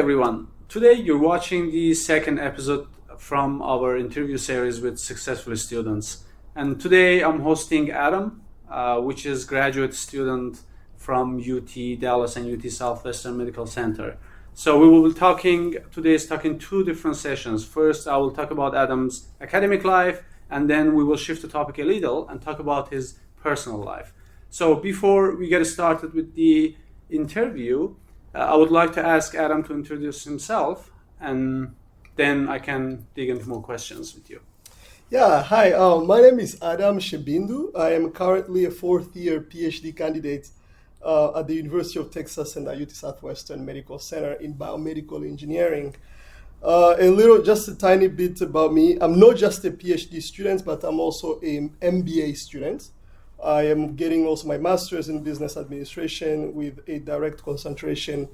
everyone. Today you're watching the second episode from our interview series with successful students. And today I'm hosting Adam, which is graduate student from UT Dallas and UT Southwestern Medical Center. So we will be talking two different sessions. First, I will talk about Adam's academic life, and then we will shift the topic a little and talk about his personal life. So before we get started with the interview, I would like to ask Adam to introduce himself, and then I can dig into more questions with you. Yeah, hi. My name is Adam Shebindu. I am currently a fourth-year PhD candidate at the University of Texas and the UT Southwestern Medical Center in Biomedical Engineering. Just a tiny bit about me. I'm not just a PhD student, but I'm also an MBA student. I am getting also my master's in business administration with a direct concentration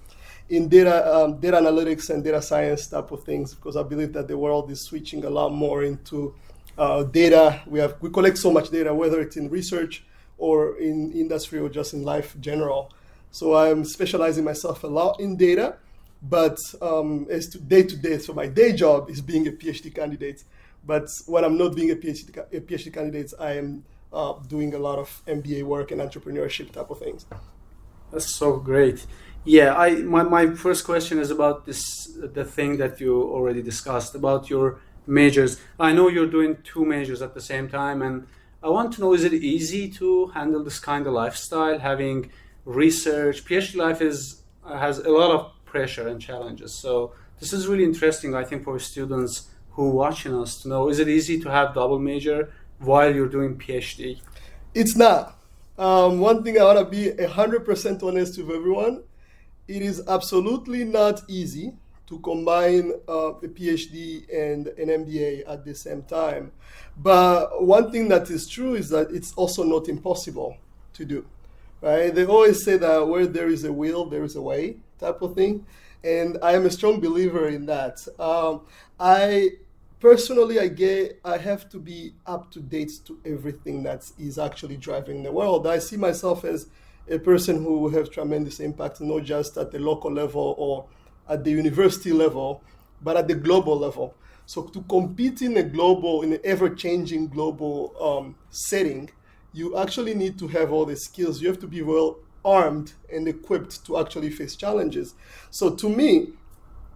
in data analytics and data science type of things, because I believe that the world is switching a lot more into data. We collect so much data, whether it's in research or in industry or just in life in general. So I'm specializing myself a lot in data, but as to day, so my day job is being a PhD candidate. But when I'm not being a PhD candidate, I am doing a lot of MBA work and entrepreneurship type of things. That's so great. Yeah, my first question is about the thing that you already discussed about your majors. I know you're doing two majors at the same time, and I want to know, is it easy to handle this kind of lifestyle, having research? PhD life has a lot of pressure and challenges. So this is really interesting, I think, for students who are watching us to know, is it easy to have double major while you're doing PhD? It's not. One thing I want to be 100% honest with everyone, it is absolutely not easy to combine a PhD and an MBA at the same time. But one thing that is true is that it's also not impossible to do, right? They always say that where there is a will, there is a way type of thing. And I am a strong believer in that. Personally, I have to be up to date to everything that is actually driving the world. I see myself as a person who will have tremendous impact, not just at the local level or at the university level, but at the global level. So to compete in an ever-changing global setting, you actually need to have all the skills. You have to be well armed and equipped to actually face challenges. So to me,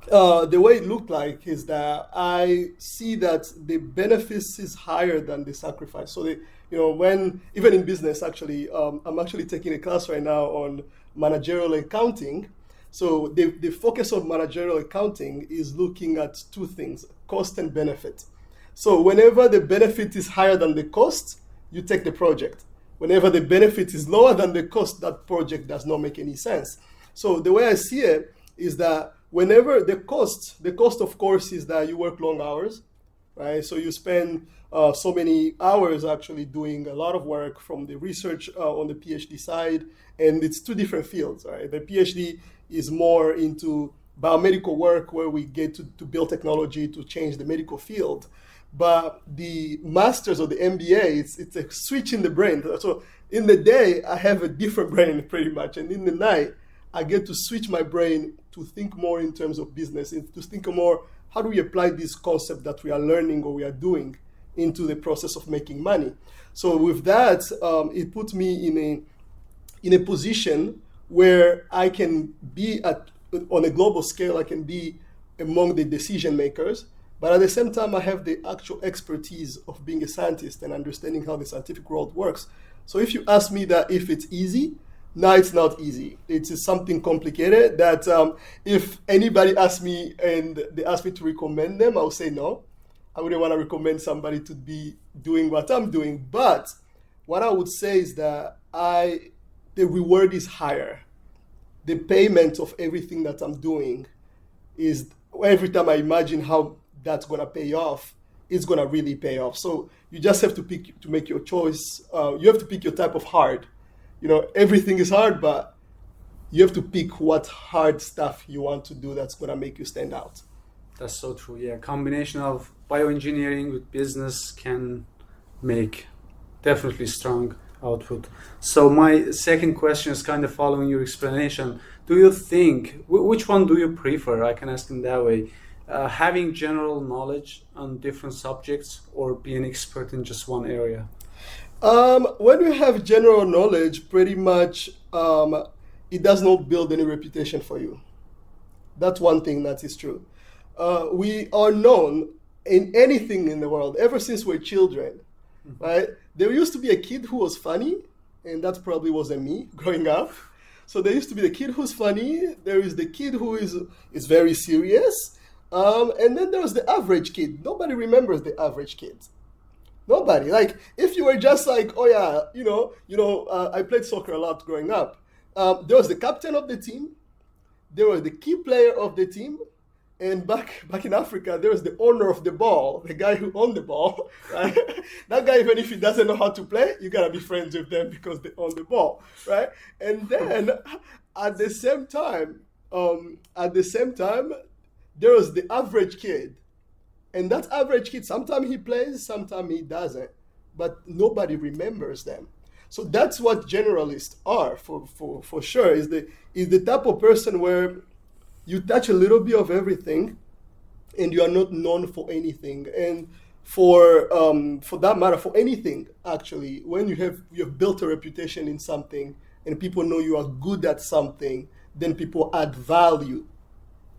the way it looked like is that I see that the benefits is higher than the sacrifice. So even in business, actually, I'm actually taking a class right now on managerial accounting. So the focus of managerial accounting is looking at two things: cost and benefit. So whenever the benefit is higher than the cost, you take the project. Whenever the benefit is lower than the cost, that project does not make any sense. So the way I see it is that whenever the cost of course is that you work long hours, right? So you spend so many hours actually doing a lot of work from the research on the PhD side, and it's two different fields, right? The PhD is more into biomedical work where we get to build technology to change the medical field. But the master's or the MBA, it's a switch in the brain. So in the day, I have a different brain pretty much, and in the night, I get to switch my brain to think more in terms of business, and to think more, how do we apply this concept that we are learning or we are doing into the process of making money? So with that, it puts me in a position where I can be on a global scale, I can be among the decision makers, but at the same time, I have the actual expertise of being a scientist and understanding how the scientific world works. So if you ask me that if it's easy, no, it's not easy. It's something complicated that if anybody asks me and they ask me to recommend them, I'll say no. I wouldn't want to recommend somebody to be doing what I'm doing. But what I would say is that the reward is higher. The payment of everything that I'm doing is, every time I imagine how that's going to pay off, it's going to really pay off. So you just have to make your choice. You have to pick your type of hard. Everything is hard, but you have to pick what hard stuff you want to do that's going to make you stand out. That's so true. Yeah, combination of bioengineering with business can make definitely strong output. So my second question is kind of following your explanation. Do you think, which one do you prefer? I can ask in that way. Having general knowledge on different subjects or be an expert in just one area? When you have general knowledge, pretty much it does not build any reputation for you. That's one thing that is true. We are known in anything in the world ever since we're children, right? There used to be a kid who was funny, and that probably wasn't me growing up. So there used to be the kid who's funny. There is the kid who is very serious, and then there was the average kid. Nobody remembers the average kid. Nobody. Like if you were just like, oh yeah, I played soccer a lot growing up. There was the captain of the team. There was the key player of the team, and back in Africa, there was the owner of the ball, the guy who owned the ball. Right? That guy, even if he doesn't know how to play, you gotta be friends with them because they own the ball, right? And then at the same time, there was the average kid, and that average kid, sometimes he plays, sometimes he doesn't, but nobody remembers them. So that's what generalists are for sure. Is the type of person where you touch a little bit of everything, and you are not known for anything. And for that matter, for anything actually, when you have built a reputation in something, and people know you are good at something, then people add value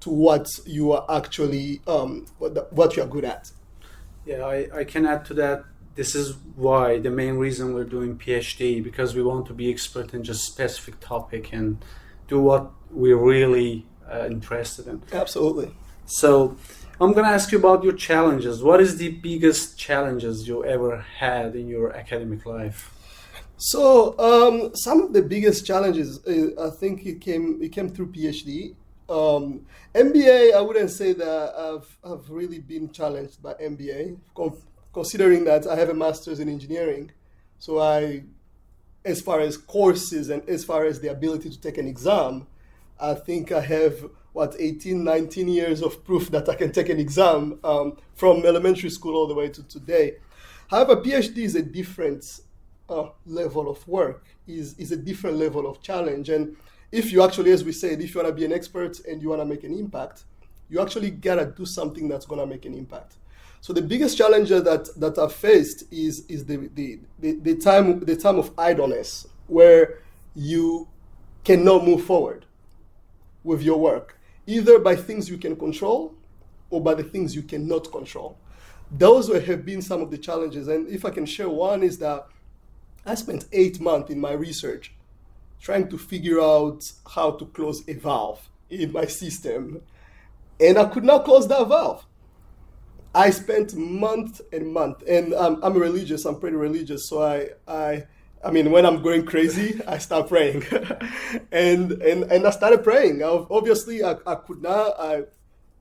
to what you are actually what you are good at. Yeah, I can add to that. This is why the main reason we're doing PhD, because we want to be expert in just specific topic and do what we're really interested in. Absolutely. So I'm going to ask you about your challenges. What is the biggest challenges you ever had in your academic life? So some of the biggest challenges, I think it came through PhD. MBA, I wouldn't say that I've really been challenged by MBA, considering that I have a master's in engineering. So as far as courses and as far as the ability to take an exam, I think I have 18, 19 years of proof that I can take an exam from elementary school all the way to today. However, PhD is a different level of work, is a different level of challenge. And if you actually, as we said, if you want to be an expert and you want to make an impact, you actually got to do something that's going to make an impact. So the biggest challenge that I've faced is the time of idleness, where you cannot move forward with your work, either by things you can control or by the things you cannot control. Those have been some of the challenges. And if I can share one, is that I spent 8 months in my research trying to figure out how to close a valve in my system, and I could not close that valve. I spent month and month, and I'm religious. I'm pretty religious, so I mean, when I'm going crazy, I start praying, and I started praying. Obviously, I could not.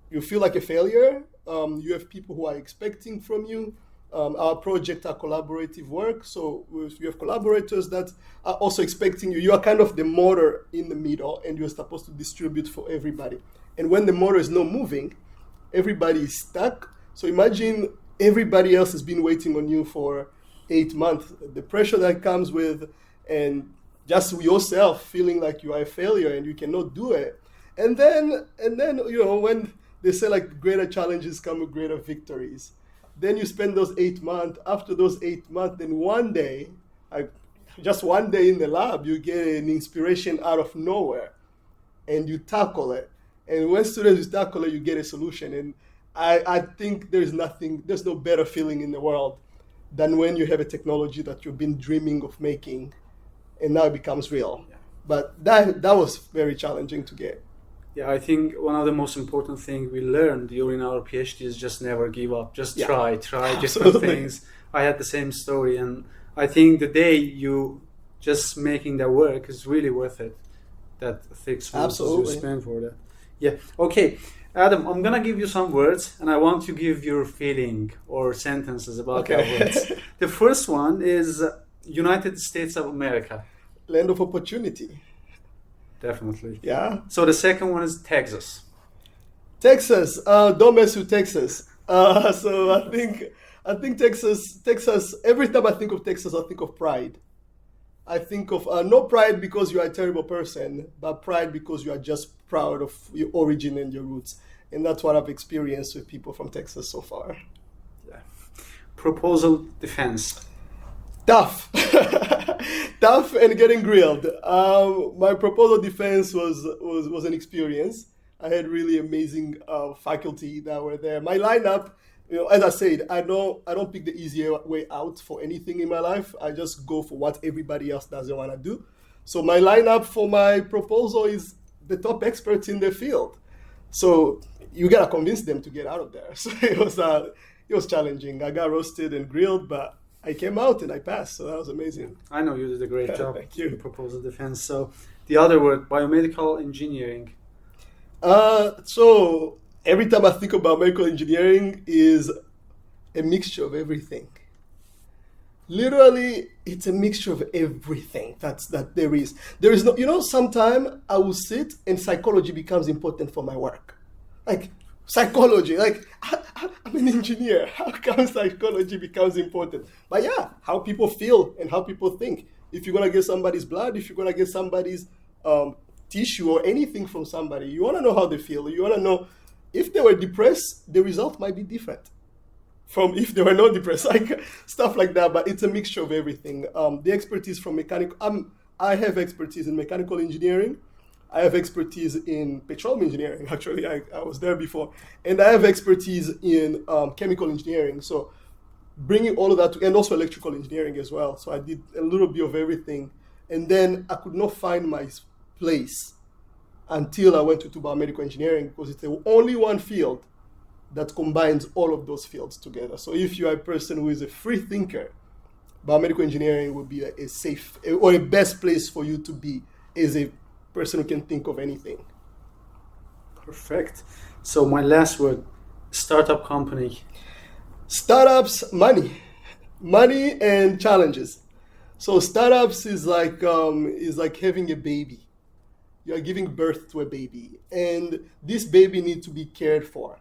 You feel like a failure. You have people who are expecting from you. Our project are collaborative work, so you have collaborators that are also expecting you. You are kind of the motor in the middle, and you're supposed to distribute for everybody. And when the motor is not moving, everybody is stuck. So imagine everybody else has been waiting on you for 8 months. The pressure that comes with, and just yourself feeling like you are a failure and you cannot do it. And then when they say like greater challenges come with greater victories, then you spend those 8 months. After those 8 months, then one day, just one day in the lab, you get an inspiration out of nowhere, and you tackle it. And when students tackle it, you get a solution. And I think there's no better feeling in the world than when you have a technology that you've been dreaming of making, and now it becomes real. Yeah. But that was very challenging to get. Yeah, I think one of the most important things we learned during our PhD is just never give up. Just try different things. I had the same story, and I think the day you just making that work is really worth it. That 6 months you spend for that. Yeah. Okay, Adam, I'm gonna give you some words, and I want to give your feeling or sentences about that words. The first one is United States of America. Land of opportunity. Definitely. Yeah. So the second one is Texas. Texas. Don't mess with Texas. So I think Texas. Every time I think of Texas, I think of pride. I think of no pride because you are a terrible person, but pride because you are just proud of your origin and your roots. And that's what I've experienced with people from Texas so far. Yeah. Proposal defense. Tough. Tough and getting grilled. My proposal defense was an experience. I had really amazing faculty that were there. My lineup, as I said, I don't pick the easier way out for anything in my life. I just go for what everybody else doesn't want to do. So my lineup for my proposal is the top experts in their field. So you gotta convince them to get out of there. So it was challenging. I got roasted and grilled, but I came out and I passed. So that was amazing. I know you did a great job. Thank you. In proposal defense. So the other word, biomedical engineering. So every time I think about medical engineering is a mixture of everything. Literally, it's a mixture of everything that there is. There is no, sometimes I will sit and psychology becomes important for my work. Like psychology, I'm an engineer. How come psychology becomes important? But yeah, how people feel and how people think. If you're going to get somebody's blood, if you're going to get somebody's tissue or anything from somebody, you want to know how they feel. You want to know if they were depressed, the result might be different from if they were not depressed, stuff like that. But it's a mixture of everything. The expertise from mechanical, I have expertise in mechanical engineering. I have expertise in petroleum engineering. Actually, I was there before. And I have expertise in chemical engineering. So bringing all of that and also electrical engineering as well. So I did a little bit of everything. And then I could not find my place until I went to biomedical engineering, because it's the only one field that combines all of those fields together. So if you are a person who is a free thinker, biomedical engineering would be a safe or a best place for you to be as a person who can think of anything. Perfect. So my last word, startup company. Startups, money and challenges. So startups is like having a baby. You are giving birth to a baby, and this baby needs to be cared for.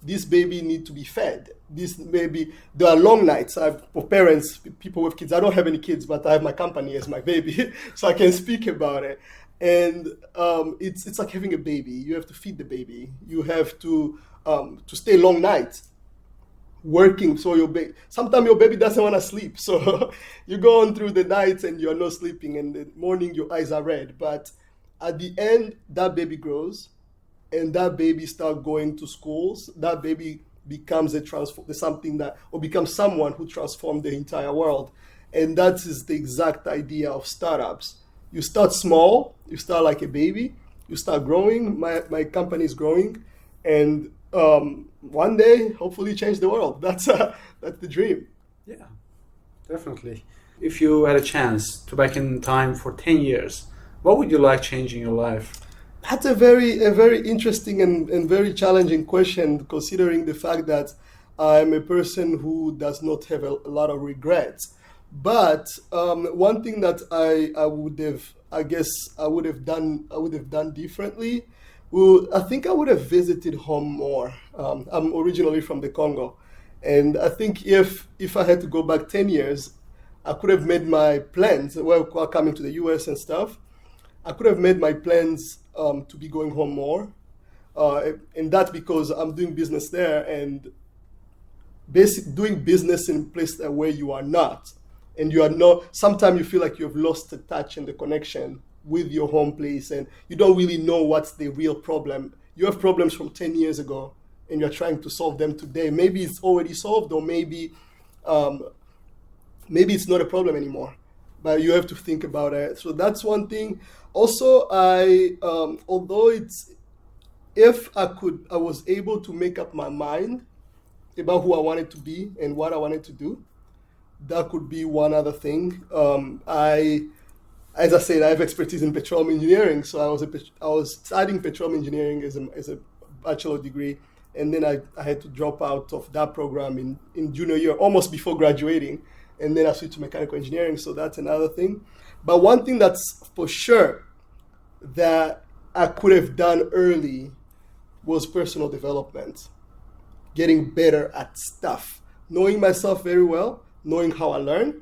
This baby needs to be fed. This baby, there are long nights. For parents, people with kids. I don't have any kids, but I have my company as my baby, so I can speak about it. And it's like having a baby. You have to feed the baby. You have to stay long nights working. So sometimes your baby doesn't want to sleep. So you go on through the nights and you're not sleeping, and in the morning your eyes are red. But at the end, that baby grows, and that baby starts going to schools. That baby becomes becomes someone who transforms the entire world. And that is the exact idea of startups. You start small, you start like a baby, you start growing. My company is growing, and one day, hopefully, change the world. That's the dream. Yeah, definitely. If you had a chance to back in time for 10 years, what would you like change in your life? That's a very interesting and very challenging question, considering the fact that I'm a person who does not have a lot of regrets. But one thing that I would have done differently. Well, I think I would have visited home more. I'm originally from the Congo, and I think if I had to go back 10 years, I could have made my plans. Well, coming to the US and stuff, I could have made my plans to be going home more, and that's because I'm doing business there, and doing business in a place where you are not, and you are not. Sometimes you feel like you've lost the touch and the connection with your home place, and you don't really know what's the real problem. You have problems from 10 years ago, and you're trying to solve them today. Maybe it's already solved, or maybe it's not a problem anymore. But you have to think about it. So that's one thing. Also, if I was able to make up my mind about who I wanted to be and what I wanted to do, that could be one other thing. As I said, I have expertise in petroleum engineering, so I was studying petroleum engineering as a bachelor degree, and then I had to drop out of that program in junior year, almost before graduating, and then I switched to mechanical engineering, so that's another thing. But one thing that's for sure that I could have done early was personal development, getting better at stuff, knowing myself very well, knowing how I learn,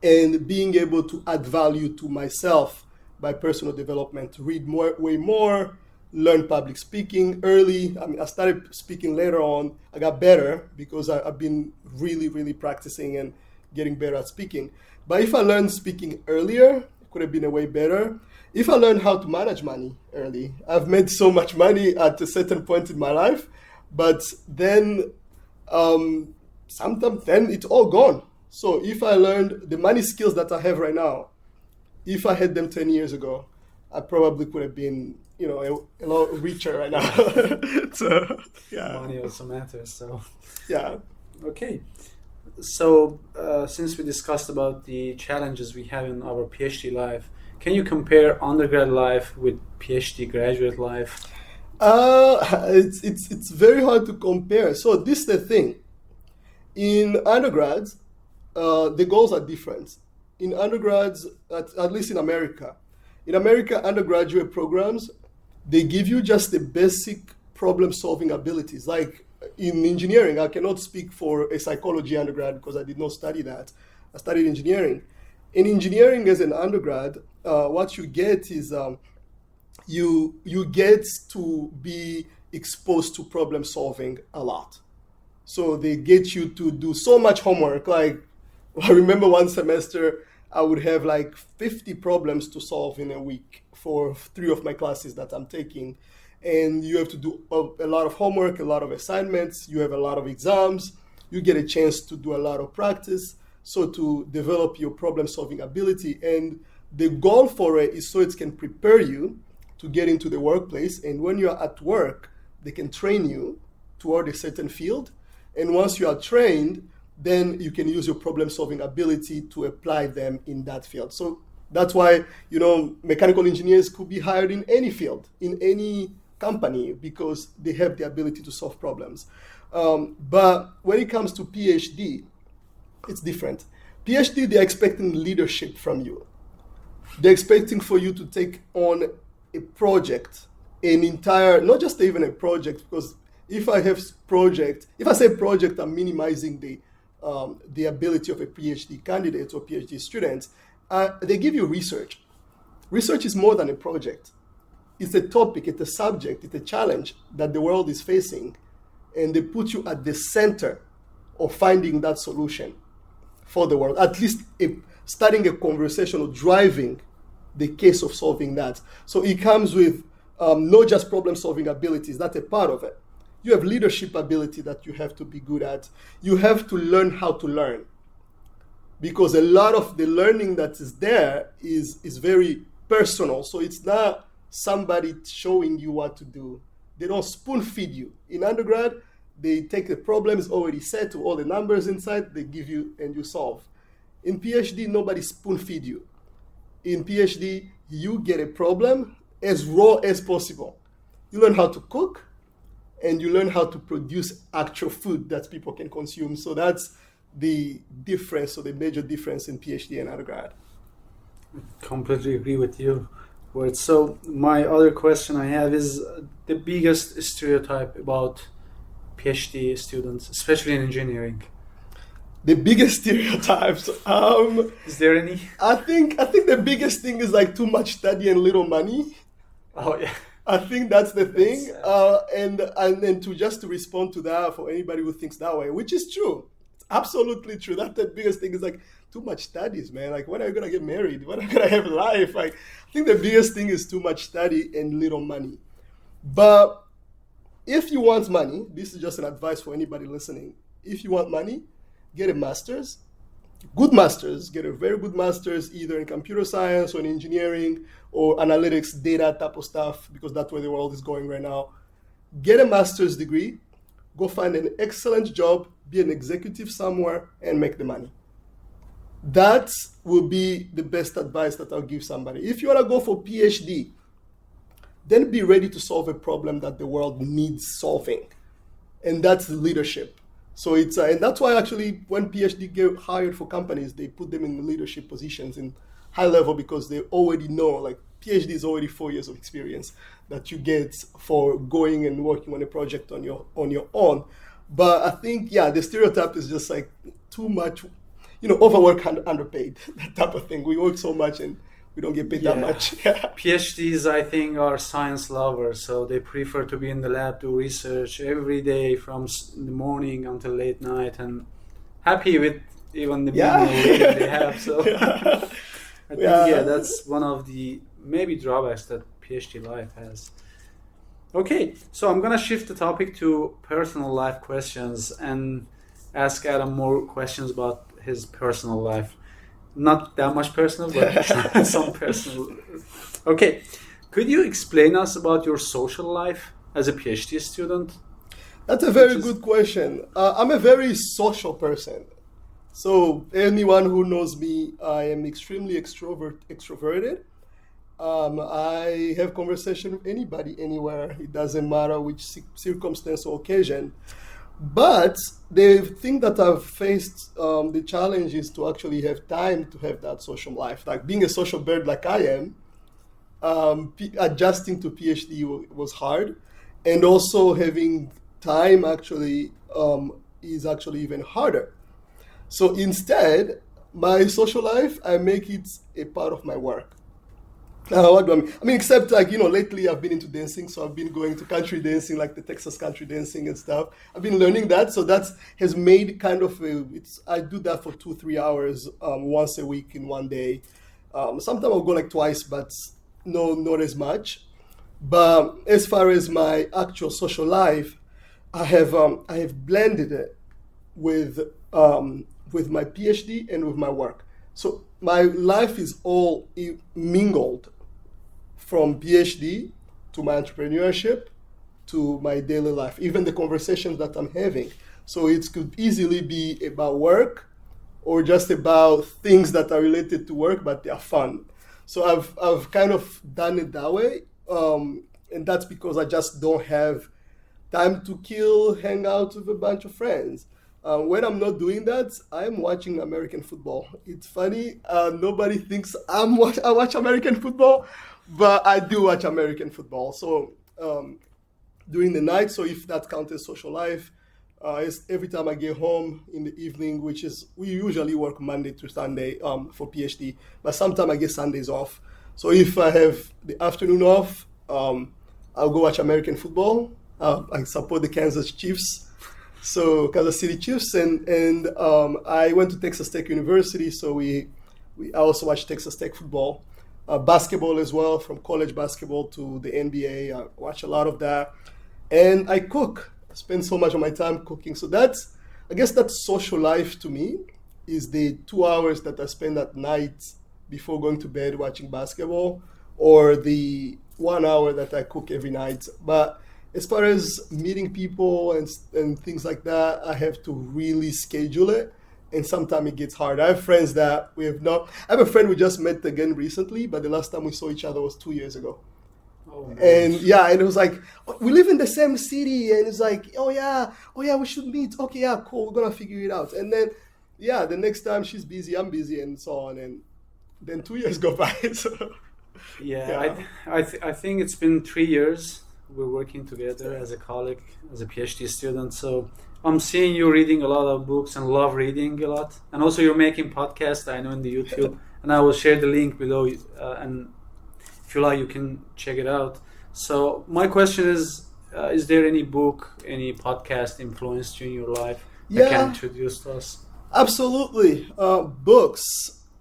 and being able to add value to myself by personal development, read way more, learn public speaking early. I mean, I started speaking later on. I got better because I've been really practicing and getting better at speaking. But if I learned speaking earlier, it could have been a way better. If I learned how to manage money early, I've made so much money at a certain point in my life, but then sometimes then it's all gone. So if I learned the money skills that I have right now, if I had them 10 years ago, I probably could have been, a lot richer right now. So, yeah. Money also matters. So, yeah. Okay. So, since we discussed about the challenges we have in our PhD life, can you compare undergrad life with PhD graduate life? It's very hard to compare. So this is the thing. In undergrads, the goals are different. In undergrads, at least in America, undergraduate programs, they give you just the basic problem-solving abilities. Like in engineering, I cannot speak for a psychology undergrad because I did not study that. I studied engineering. In engineering as an undergrad, what you get is you get to be exposed to problem solving a lot. So they get you to do so much homework. Like I remember one semester I would have like 50 problems to solve in a week for 3 of my classes that I'm taking. And you have to do a lot of homework, a lot of assignments, you have a lot of exams, you get a chance to do a lot of practice, so to develop your problem-solving ability. And the goal for it is so it can prepare you to get into the workplace. And when you're at work, they can train you toward a certain field. And once you are trained, then you can use your problem-solving ability to apply them in that field. So that's why, mechanical engineers could be hired in any field, in any company, because they have the ability to solve problems. But when it comes to PhD, it's different. PhD, they're expecting leadership from you. They're expecting for you to take on a project, an entire, not just even a project, because if I say project, I'm minimizing the ability of a PhD candidate or PhD student. They give you research. Research is more than a project. It's a topic, it's a subject, it's a challenge that the world is facing. And they put you at the center of finding that solution for the world, at least starting a conversation or driving the case of solving that. So it comes with not just problem-solving abilities, that's a part of it. You have leadership ability that you have to be good at. You have to learn how to learn, because a lot of the learning that is there is very personal. So it's not somebody showing you what to do. They don't spoon feed you. In undergrad, they take the problems already set to all the numbers inside, they give you and you solve. In PhD, nobody spoon feed you. In PhD, you get a problem as raw as possible. You learn how to cook, and you learn how to produce actual food that people can consume. So that's the difference, or the major difference in PhD and undergrad. Completely agree with you. So my other question I have is the biggest stereotype about PhD students, especially in engineering. The biggest stereotypes. Is there any? I think the biggest thing is like too much study and little money. Oh yeah. I think that's the thing. And then to respond to that for anybody who thinks that way, which is true. It's absolutely true. That's the biggest thing is like too much studies, man. Like, when are you going to get married? When are you going to have a life? Like, I think the biggest thing is too much study and little money. But if you want money, this is just an advice for anybody listening. If you want money, get a master's. Good masters, get a very good master's, either in computer science or in engineering or analytics, data type of stuff, because that's where the world is going right now. Get a master's degree, go find an excellent job, be an executive somewhere, and make the money. That will be the best advice that I'll give somebody. If you want to go for PhD, then be ready to solve a problem that the world needs solving. And that's leadership. So it's and that's why actually when PhD get hired for companies, they put them in leadership positions in high level, because they already know, like, PhD is already 4 years of experience that you get for going and working on a project on your own. But I think, the stereotype is just like too much. overwork and underpaid, that type of thing. We work so much and we don't get paid that Yeah. much. PhDs, I think, are science lovers, so they prefer to be in the lab, do research every day from the morning until late night, and happy with even the minimal living they have. So Yeah. I think, Yeah. that's one of the maybe drawbacks that PhD life has. Okay, so I'm gonna shift the topic to personal life questions and ask Adam more questions about his personal life. Not that much personal, but some personal. Okay, could you explain us about your social life as a PhD student? That's a very good question. I'm a very social person. So anyone who knows me, I am extremely extroverted. I have conversation with anybody, anywhere. It doesn't matter which circumstance or occasion. But the thing that I've faced, the challenge is to actually have time to have that social life. Like being a social bird like I am, adjusting to PhD was hard. And also having time actually is actually even harder. So instead, my social life, I make it a part of my work. What do I mean? I mean, except like, lately I've been into dancing, so I've been going to country dancing, like the Texas country dancing and stuff. I've been learning that, so that has made kind of I do that for 2-3 hours once a week in one day. Sometimes I'll go like twice, but no, not as much. But as far as my actual social life, I have blended it with my PhD and with my work. So my life is all mingled from PhD to my entrepreneurship to my daily life, even the conversations that I'm having. So it could easily be about work or just about things that are related to work, but they are fun. So I've kind of done it that way. And that's because I just don't have time to kill, hang out with a bunch of friends. When I'm not doing that, I'm watching American football. It's funny, nobody thinks I watch American football, but I do watch American football. So during the night, so if that counts as social life, it's every time I get home in the evening, which is, we usually work Monday to Sunday for PhD, but sometimes I get Sundays off. So if I have the afternoon off, I'll go watch American football. I support the Kansas Chiefs. So Kansas City Chiefs, and I went to Texas Tech University, so I also watch Texas Tech football, basketball as well, from college basketball to the NBA. I watch a lot of that, and I cook. I spend so much of my time cooking. So I guess that's social life to me, is the 2 hours that I spend at night before going to bed watching basketball, or the 1 hour that I cook every night. But as far as meeting people and things like that, I have to really schedule it. And sometimes it gets hard. I have friends that I have a friend we just met again recently, but the last time we saw each other was 2 years ago. Oh, nice. And and it was like, we live in the same city, and it's like, oh yeah, we should meet. Okay, yeah, cool, we're gonna figure it out. And then, the next time she's busy, I'm busy, and so on. And then 2 years go by. So, I think it's been 3 years we're working together as a colleague, as a PhD student. So I'm seeing you reading a lot of books and love reading a lot. And also you're making podcasts, I know, in the YouTube. And I will share the link below. And if you like, you can check it out. So my question is there any book, any podcast influenced you in your life that can introduce us? Absolutely. Books.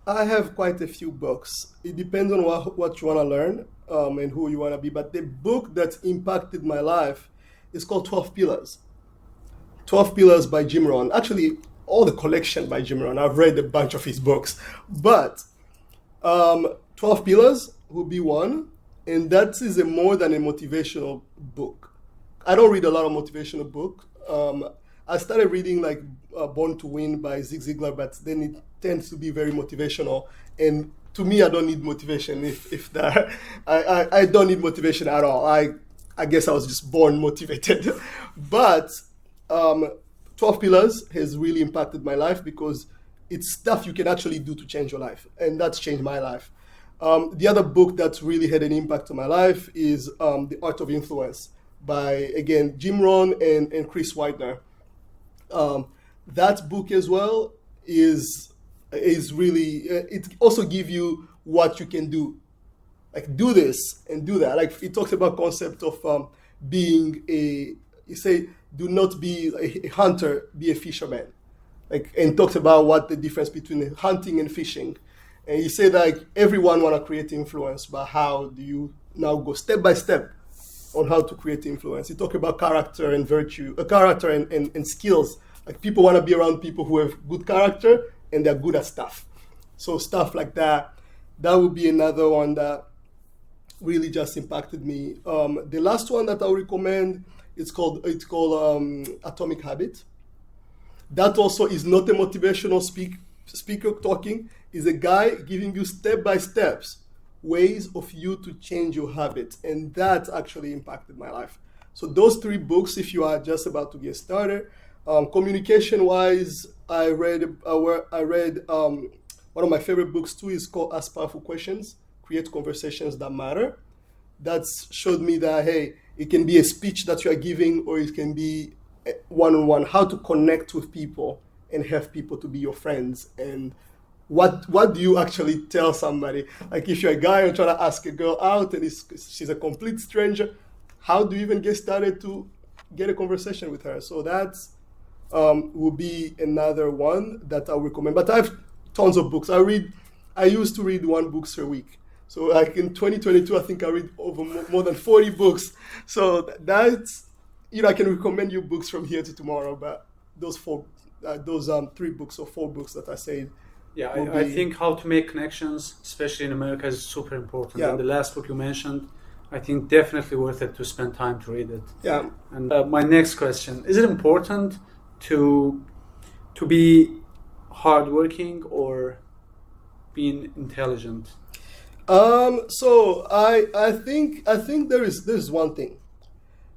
I have quite a few books. It depends on what you want to learn and who you want to be. But the book that impacted my life is called 12 Pillars. 12 Pillars by Jim Rohn. Actually, all the collection by Jim Rohn. I've read a bunch of his books. But 12 Pillars would be one. And that is more than a motivational book. I don't read a lot of motivational books. I started reading like Born to Win by Zig Ziglar, but then it tends to be very motivational. And to me, I don't need motivation. I don't need motivation at all. I guess I was just born motivated. But 12 Pillars has really impacted my life because it's stuff you can actually do to change your life. And that's changed my life. The other book that's really had an impact on my life is The Art of Influence by, again, Jim Rohn and Chris Widener. That book as well is is really, it also give you what you can do. Like do this and do that. Like it talks about concept of being you say, do not be a hunter, be a fisherman. Like, and talks about what the difference between hunting and fishing. And he said like everyone want to create influence, but how do you now go step by step on how to create influence? He talked about character and virtue, character and skills. Like people want to be around people who have good character and they're good at stuff. So stuff like that. That would be another one that really just impacted me. The last one that I would recommend, it's called Atomic Habit. That also is not a motivational speaker talking. Is a guy giving you step by steps ways of you to change your habits, and that actually impacted my life. So those 3 books, if you are just about to get started. Communication wise, I read one of my favorite books too is called Ask Powerful Questions, Create Conversations That Matter. That showed me that, hey, it can be a speech that you are giving, or it can be one-on-one, how to connect with people and have people to be your friends. And what do you actually tell somebody? Like if you're a guy and trying to ask a girl out and she's a complete stranger, how do you even get started to get a conversation with her? So that's will be another one that I would recommend. But I have tons of books. I used to read 1 book per week. So like in 2022, I think I read over more than 40 books. So that's, I can recommend you books from here to tomorrow, but those 3 books or 4 books that I said. Yeah, I think how to make connections, especially in America, is super important. Yeah. And the last book you mentioned, I think definitely worth it to spend time to read it. Yeah. And my next question, is it important to be hardworking or being intelligent? So I think there's one thing.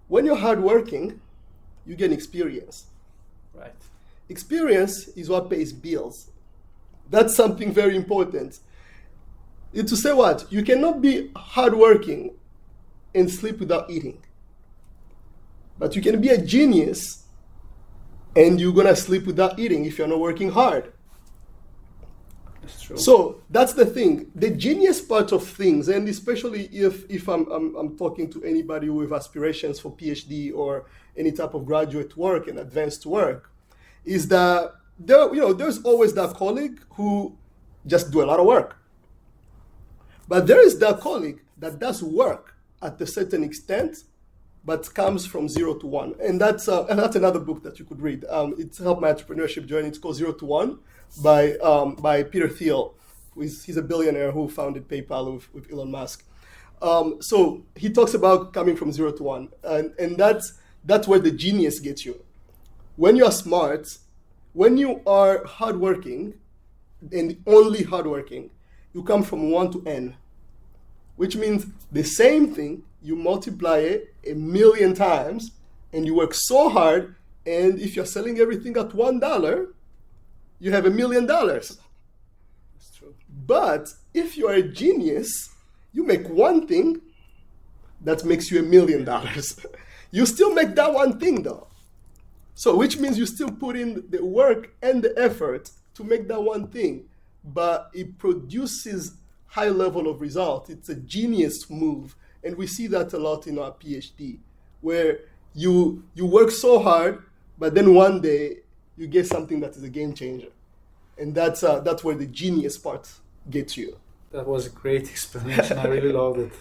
When you're hardworking, you get experience. Right. Experience is what pays bills. That's something very important. To say what? You cannot be hardworking and sleep without eating. But you can be a genius and you're gonna sleep without eating if you're not working hard. That's true. So that's the thing. The genius part of things, and especially if I'm talking to anybody with aspirations for PhD or any type of graduate work and advanced work, is that there's always that colleague who just do a lot of work. But there is that colleague that does work at a certain extent, but comes from 0 to 1. And that's another book that you could read. It's helped my entrepreneurship journey. It's called 0 to 1 by Peter Thiel. He's a billionaire who founded PayPal with Elon Musk. So he talks about coming from 0 to 1. And that's where the genius gets you. When you are smart, when you are hardworking, and only hardworking, you come from 1 to n, which means the same thing, you multiply it 1,000,000 times, and you work so hard, and if you're selling everything at $1, you have $1,000,000. That's true. But if you are a genius, you make one thing that makes you $1,000,000. You still make that one thing though. So which means you still put in the work and the effort to make that one thing, but it produces high level of result. It's a genius move. And we see that a lot in our PhD, where you work so hard, but then one day you get something that is a game changer. And that's where the genius part gets you. That was a great explanation. I really loved it.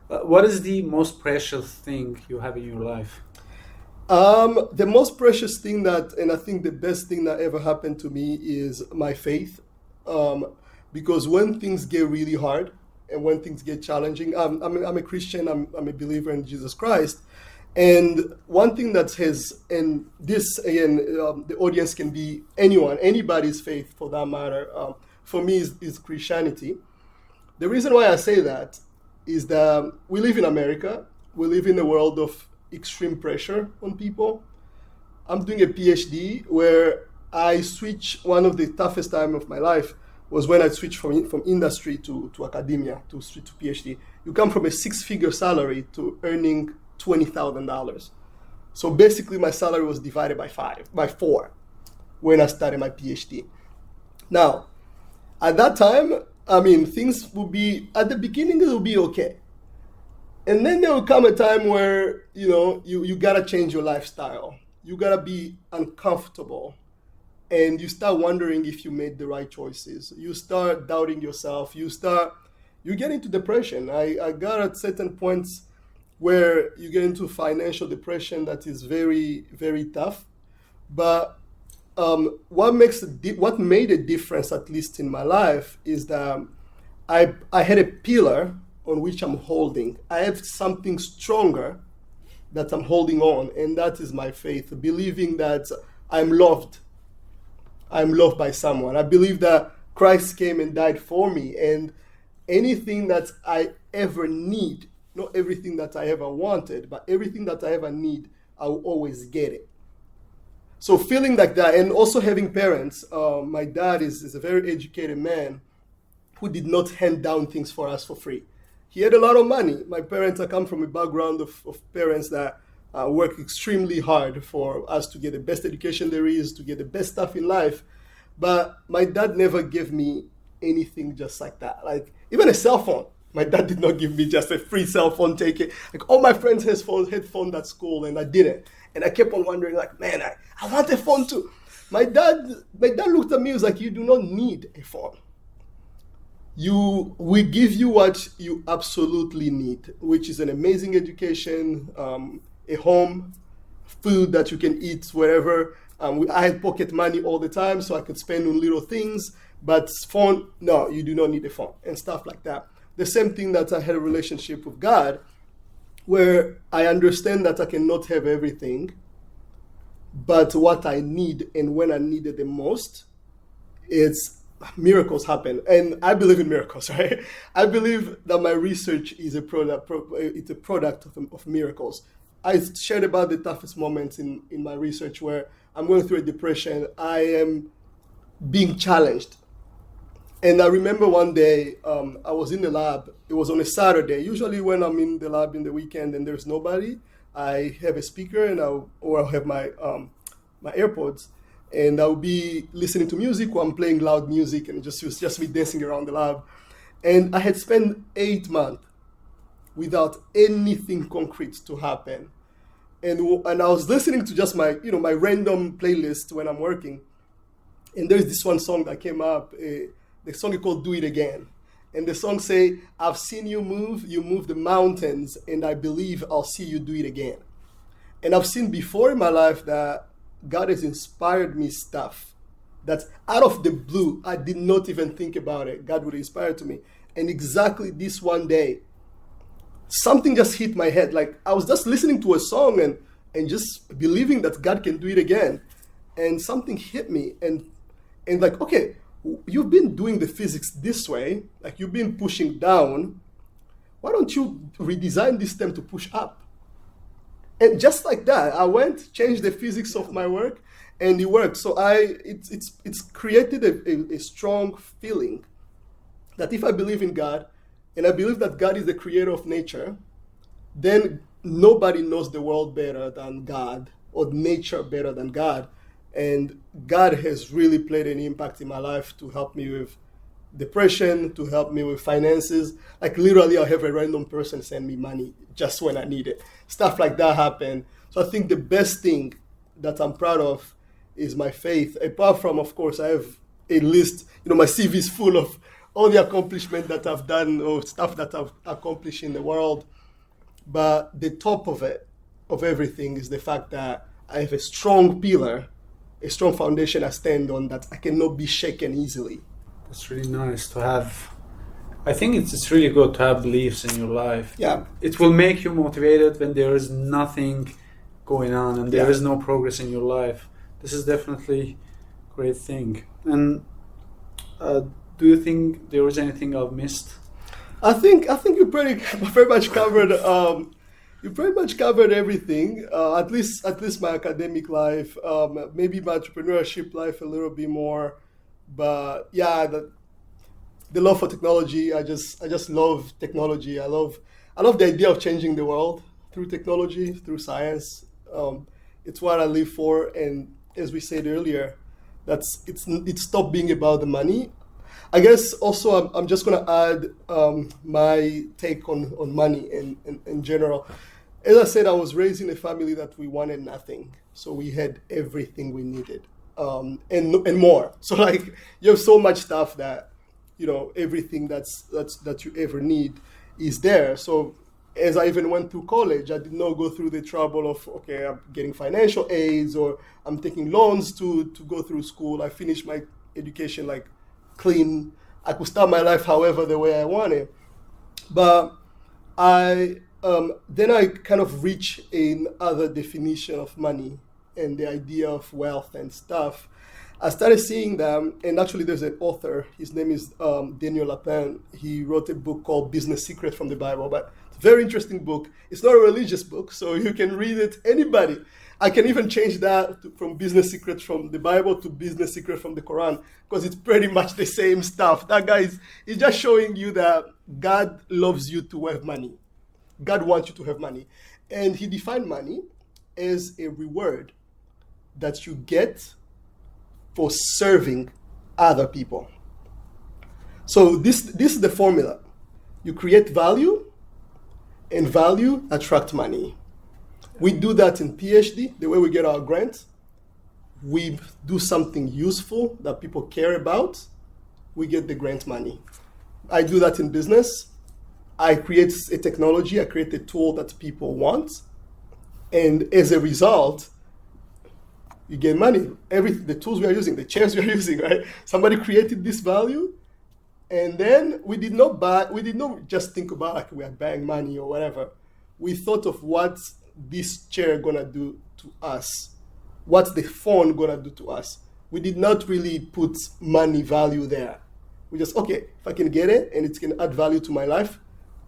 What is the most precious thing you have in your life? The most precious thing and I think the best thing that ever happened to me is my faith. Because when things get really hard and when things get challenging, I'm a Christian, I'm a believer in Jesus Christ. And one thing that has, and this again, the audience can be anybody's faith for that matter, for me is Christianity. The reason why I say that is that we live in America, we live in a world of extreme pressure on people. I'm doing a PhD where I switch, one of the toughest time of my life was when I switched from industry to academia, to switch to PhD. You come from a 6-figure salary to earning $20,000. So basically my salary was divided by 4 when I started my PhD. Now, At that time, I mean, things will be, at the beginning, it will be okay. And then there will come a time where, you gotta change your lifestyle. You gotta be uncomfortable. And you start wondering if you made the right choices. You start doubting yourself. You get into depression. I got at certain points where you get into financial depression that is very, very tough. But what made a difference, at least in my life, is that I had a pillar on which I'm holding. I have something stronger that I'm holding on, and that is my faith, believing that I'm loved. I'm loved by someone. I believe that Christ came and died for me, and anything that I ever need, not everything that I ever wanted, but everything that I ever need, I will always get it. So feeling like that, and also having parents, my dad is a very educated man who did not hand down things for us for free. He had a lot of money. My parents, I come from a background of parents that work extremely hard for us to get the best education there is, to get the best stuff in life. But my dad never gave me anything just like that. Like even a cell phone. My dad did not give me just a free cell phone, take it. Like all my friends had phones at school and I didn't. And I kept on wondering, like, man, I want a phone too. My dad looked at me, he was like, you do not need a phone. We give you what you absolutely need, which is an amazing education, a home, food that you can eat wherever. I had pocket money all the time, so I could spend on little things. But phone, no, you do not need a phone and stuff like that. The same thing that I had a relationship with God, where I understand that I cannot have everything, but what I need and when I need it the most, it's miracles happen. And I believe in miracles, right? I believe that my research is it's a product of miracles. I shared about the toughest moments in my research where I'm going through a depression. I am being challenged. And I remember one day I was in the lab. It was on a Saturday. Usually when I'm in the lab in the weekend and there's nobody, I have a speaker or I'll have my AirPods, and I'll be listening to music or I'm playing loud music, and it was just me dancing around the lab. And I had spent 8 months without anything concrete to happen. And I was listening to just my random playlist when I'm working. And there's this one song that came up. The song is called "Do It Again," and the song say, "I've seen you move the mountains, and I believe I'll see you do it again." And I've seen before in my life that God has inspired me stuff that out of the blue, I did not even think about it. God would inspire to me. And exactly this one day, something just hit my head. Like I was just listening to a song and just believing that God can do it again. And something hit me and like, okay, you've been doing the physics this way, like you've been pushing down. Why don't you redesign this stem to push up? And just like that, I changed the physics of my work, and it worked. So it's created a strong feeling that if I believe in God, and I believe that God is the creator of nature, then nobody knows the world better than God, or nature better than God. And God has really played an impact in my life to help me with depression, to help me with finances. Like literally I'll have a random person send me money just when I need it. Stuff like that happen. So I think the best thing that I'm proud of is my faith. Apart from, of course, I have a list, my CV is full of all the accomplishments that I've done or stuff that I've accomplished in the world. But the top of it, of everything, is the fact that I have a strong pillar, a strong foundation I stand on that I cannot be shaken easily. That's really nice to have. I think it's really good to have beliefs in your life. Yeah. It will make you motivated when there is nothing going on and there is no progress in your life. This is definitely a great thing. And do you think there was anything I've missed? I think you pretty much covered. You pretty much covered everything. At least my academic life, maybe my entrepreneurship life a little bit more. But yeah, the love for technology. I just love technology. I love the idea of changing the world through technology, through science. It's what I live for. And as we said earlier, it's stopped being about the money. I guess also I'm just going to add my take on money in general. As I said, I was raised in a family that we wanted nothing. So we had everything we needed, and more. So like you have so much stuff that, everything that you ever need is there. So as I even went through college, I did not go through the trouble of, okay, I'm getting financial aids or I'm taking loans to go through school. I finished my education like clean. I could start my life however the way I wanted. But then I kind of reach another definition of money and the idea of wealth and stuff. I started seeing them, and actually there's an author, his name is Daniel Lapin. He wrote a book called Business Secret from the Bible, but it's a very interesting book. It's not a religious book, so you can read it, anybody. I can even change that from Business Secret from the Bible to Business Secret from the Quran, because it's pretty much the same stuff. That guy is just showing you that God loves you to have money. God wants you to have money. And he defined money as a reward that you get for serving other people. So this is the formula. You create value, and value attract money. We do that in PhD, the way we get our grants. We do something useful that people care about, we get the grant money. I do that in business. I create a technology, I create a tool that people want, and as a result, you get money. The tools we are using, the chairs we are using, right? Somebody created this value, and then we did not just think about like we are buying money or whatever. We thought of what this chair gonna do to us, what's the phone gonna do to us. We did not really put money value there. We just, okay, if I can get it and it's gonna add value to my life,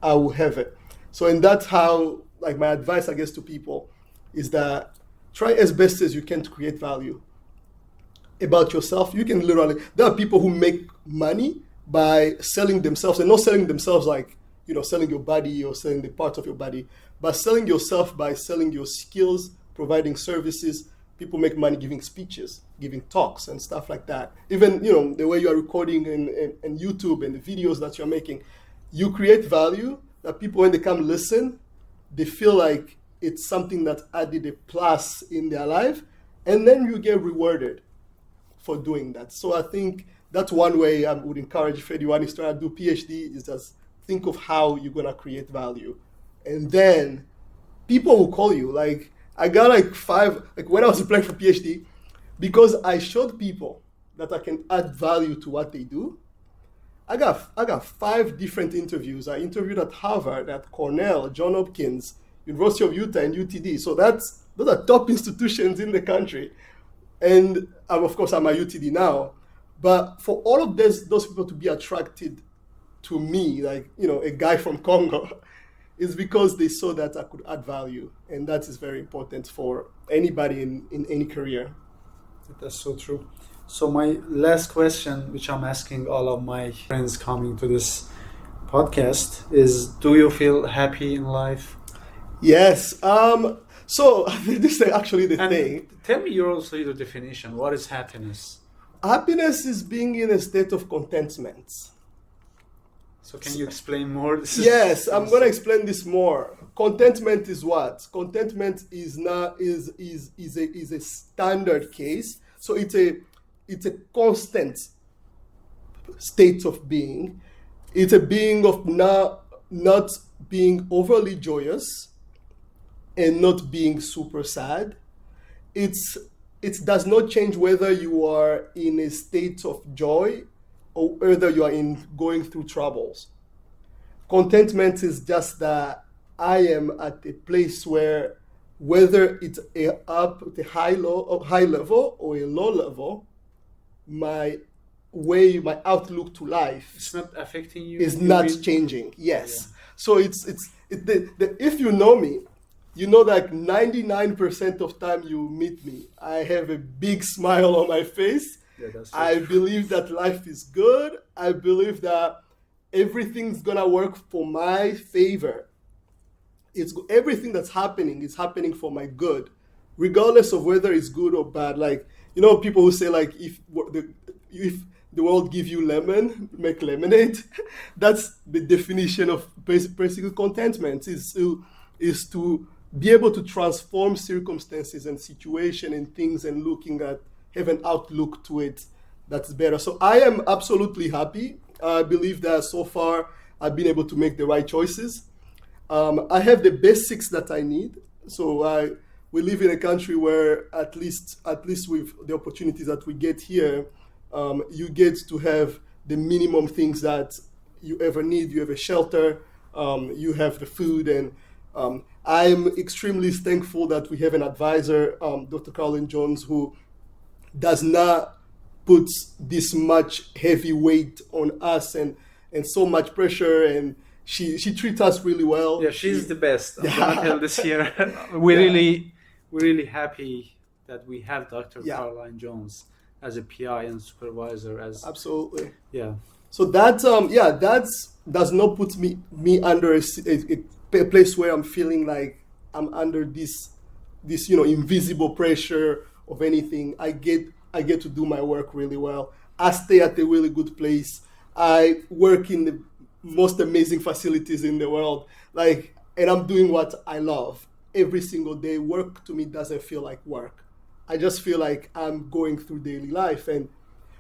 I will have it. So, and that's how, like, my advice, I guess, to people is that try as best as you can to create value about yourself. You can literally, there are people who make money by selling themselves, and not selling themselves like, selling your body or selling the parts of your body, but selling yourself by selling your skills, providing services. People make money giving speeches, giving talks and stuff like that. Even, the way you are recording and YouTube and the videos that you're making, you create value that people, when they come listen, they feel like it's something that added a plus in their life, and then you get rewarded for doing that. So I think that's one way I would encourage if anyone is trying to do PhD, is just think of how you're gonna create value. And then people will call you. Like, I got like 5, like when I was applying for PhD, because I showed people that I can add value to what they do, I got 5 different interviews. I interviewed at Harvard, at Cornell, Johns Hopkins, University of Utah, and UTD. So those are top institutions in the country. And of course, I'm at UTD now. But for all of those people to be attracted to me, like, a guy from Congo, is because they saw that I could add value. And that is very important for anybody in any career. That's so true. So my last question, which I'm asking all of my friends coming to this podcast, is: do you feel happy in life? Yes. So this is actually the thing. Tell me your definition. What is happiness? Happiness is being in a state of contentment. So can you explain more? Yes, I'm going to explain this more. Contentment is what? Contentment is a standard case. So it's a constant state of being. It's a being of not being overly joyous and not being super sad. It does not change whether you are in a state of joy or whether you are going through troubles. Contentment is just that I am at a place where, whether it's up at a high level or a low level, my outlook to life, it's not affecting you. Is not changing. Yes. Yeah. So if you know me, you know that 99% of time you meet me, I have a big smile on my face. Yeah, that's I believe that life is good. I believe that everything's gonna work for my favor. Everything that's happening is happening for my good, regardless of whether it's good or bad. Like, people who say, like, if the world give you lemon, make lemonade. That's the definition of basically contentment, is to be able to transform circumstances and situation and things and have an outlook to it that's better. So I am absolutely happy. I believe that so far I've been able to make the right choices. I have the basics that I need. So we live in a country where at least with the opportunities that we get here, you get to have the minimum things that you ever need. You have a shelter, you have the food, and I'm extremely thankful that we have an advisor, Dr. Carolyn Jones, who does not put this much heavy weight on us and so much pressure, and she treats us really well. Yeah, she's the best. I'm gonna tell this here. We're really happy that we have Dr. Caroline Jones as a PI and supervisor. Absolutely. Yeah. So that does not put me under a place where I'm feeling like I'm under this invisible pressure of anything. I get to do my work really well. I stay at a really good place. I work in the most amazing facilities in the world, and I'm doing what I love every single day. Work to me doesn't feel like work. I just feel like I'm going through daily life, and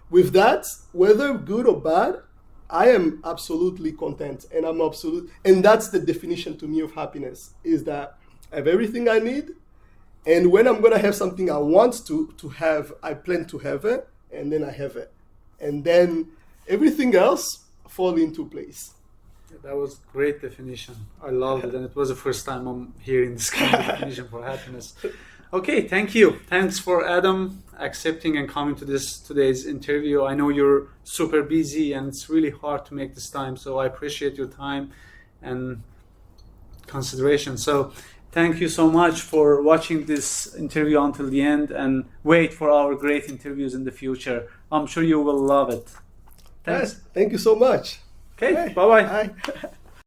with that, whether good or bad, I am absolutely content, and that's the definition to me of happiness, is that I have everything I need, and when I'm gonna have something I want to have, I plan to have it, and then I have it, and then everything else fall into place. That was great definition. I loved it, and it was the first time I'm hearing this kind of definition for happiness. Okay, thank you. Thanks for Adam accepting and coming to today's interview. I know you're super busy and it's really hard to make this time, so I appreciate your time and consideration. So thank you so much for watching this interview until the end, and wait for our great interviews in the future. I'm sure you will love it. Thanks. Yes, thank you so much. Okay, bye-bye. Bye.